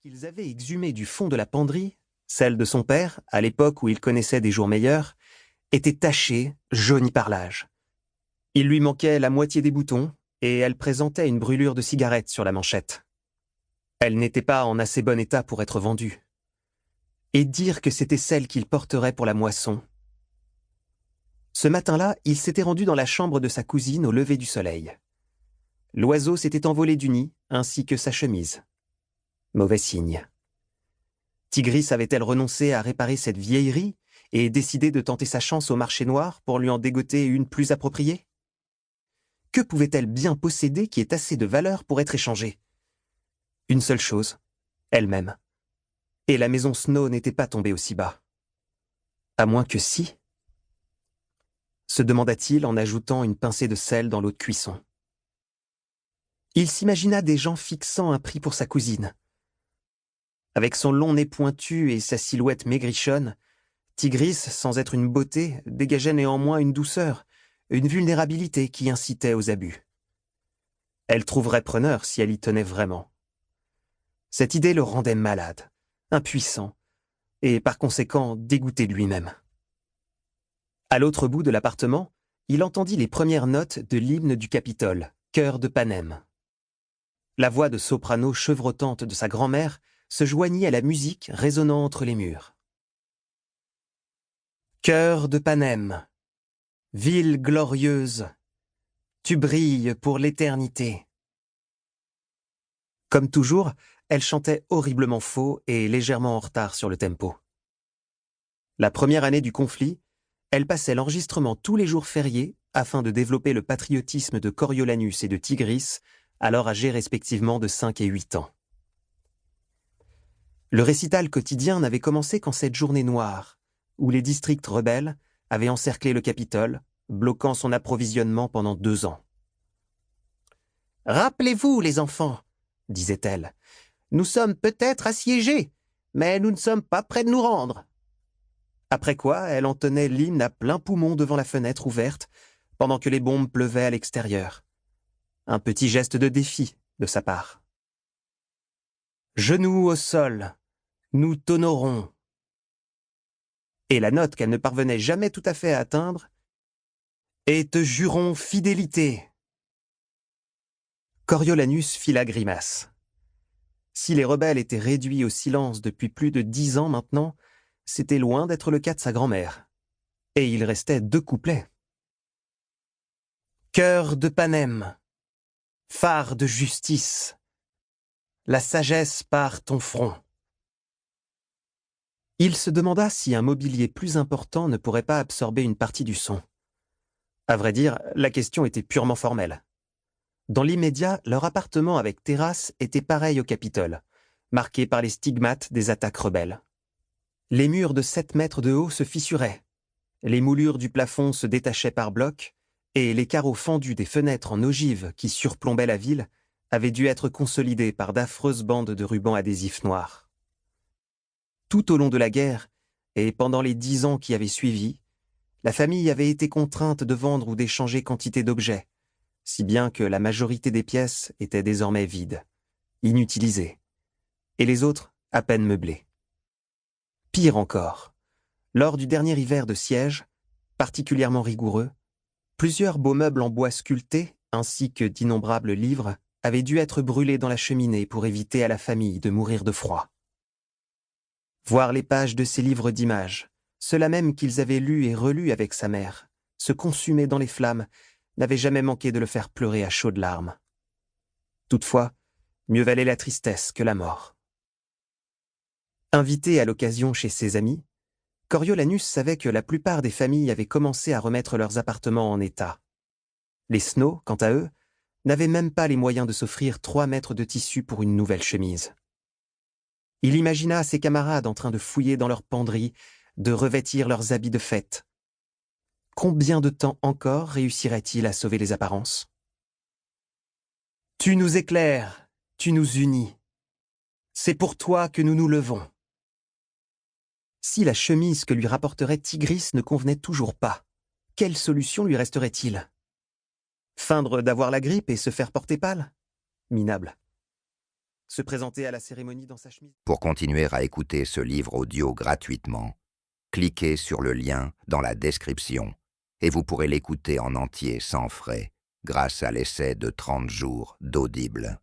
qu'ils avaient exhumé du fond de la penderie, celle de son père, à l'époque où il connaissait des jours meilleurs, était tachée, jaunie par l'âge. Il lui manquait la moitié des boutons, et elle présentait une brûlure de cigarette sur la manchette. Elle n'était pas en assez bon état pour être vendue. Et dire que c'était celle qu'il porterait pour la moisson. Ce matin-là, il s'était rendu dans la chambre de sa cousine au lever du soleil. L'oiseau s'était envolé du nid, ainsi que sa chemise. Mauvais signe. Tigris avait-elle renoncé à réparer cette vieillerie et décidé de tenter sa chance au marché noir pour lui en dégoter une plus appropriée? Que pouvait-elle bien posséder qui ait assez de valeur pour être échangée? Une seule chose, elle-même. Et la maison Snow n'était pas tombée aussi bas. À moins que si, se demanda-t-il en ajoutant une pincée de sel dans l'eau de cuisson. Il s'imagina des gens fixant un prix pour sa cousine. Avec son long nez pointu et sa silhouette maigrichonne, Tigris, sans être une beauté, dégageait néanmoins une douceur, une vulnérabilité qui incitait aux abus. Elle trouverait preneur si elle y tenait vraiment. Cette idée le rendait malade, impuissant, et par conséquent dégoûté de lui-même. À l'autre bout de l'appartement, il entendit les premières notes de l'hymne du Capitole, Chœur de Panem. La voix de soprano chevrotante de sa grand-mère se joignit à la musique résonnant entre les murs. Chœur de Panem, ville glorieuse, tu brilles pour l'éternité. Comme toujours, elle chantait horriblement faux et légèrement en retard sur le tempo. La première année du conflit, elle passait l'enregistrement tous les jours fériés afin de développer le patriotisme de Coriolanus et de Tigris, alors âgés respectivement de 5 et 8 ans. Le récital quotidien n'avait commencé qu'en cette journée noire, où les districts rebelles avaient encerclé le Capitole, bloquant son approvisionnement pendant 2 ans. « Rappelez-vous, les enfants, disait-elle, nous sommes peut-être assiégés, mais nous ne sommes pas près de nous rendre. » Après quoi, elle entonnait l'hymne à plein poumon devant la fenêtre ouverte, pendant que les bombes pleuvaient à l'extérieur. Un petit geste de défi de sa part. « Genoux au sol, nous t'honorons. » Et la note qu'elle ne parvenait jamais tout à fait à atteindre, « Et te jurons fidélité. » Coriolanus fit la grimace. Si les rebelles étaient réduits au silence depuis plus de 10 ans maintenant, c'était loin d'être le cas de sa grand-mère. Et il restait 2 couplets. Chœur de Panem, phare de justice, la sagesse part ton front. Il se demanda si un mobilier plus important ne pourrait pas absorber une partie du son. À vrai dire, la question était purement formelle. Dans l'immédiat, leur appartement avec terrasse était pareil au Capitole, marqué par les stigmates des attaques rebelles. Les murs de 7 mètres de haut se fissuraient, les moulures du plafond se détachaient par blocs, et les carreaux fendus des fenêtres en ogive qui surplombaient la ville avaient dû être consolidés par d'affreuses bandes de rubans adhésifs noirs. Tout au long de la guerre, et pendant les 10 ans qui avaient suivi, la famille avait été contrainte de vendre ou d'échanger quantité d'objets, si bien que la majorité des pièces étaient désormais vides, inutilisées, et les autres à peine meublées. Pire encore, lors du dernier hiver de siège, particulièrement rigoureux, plusieurs beaux meubles en bois sculpté, ainsi que d'innombrables livres, avaient dû être brûlés dans la cheminée pour éviter à la famille de mourir de froid. Voir les pages de ces livres d'images, ceux-là même qu'ils avaient lus et relus avec sa mère, se consumer dans les flammes, n'avait jamais manqué de le faire pleurer à chaudes larmes. Toutefois, mieux valait la tristesse que la mort. Invité à l'occasion chez ses amis, Coriolanus savait que la plupart des familles avaient commencé à remettre leurs appartements en état. Les Snow, quant à eux, n'avaient même pas les moyens de s'offrir 3 mètres de tissu pour une nouvelle chemise. Il imagina ses camarades en train de fouiller dans leurs penderies, de revêtir leurs habits de fête. Combien de temps encore réussirait-il à sauver les apparences? Tu nous éclaires, tu nous unis. C'est pour toi que nous nous levons. Si la chemise que lui rapporterait Tigris ne convenait toujours pas, quelle solution lui resterait-il? Feindre d'avoir la grippe et se faire porter pâle? Minable. se présenter à la cérémonie dans sa chemise. Pour continuer à écouter ce livre audio gratuitement, cliquez sur le lien dans la description et vous pourrez l'écouter en entier sans frais grâce à l'essai de 30 jours d'Audible.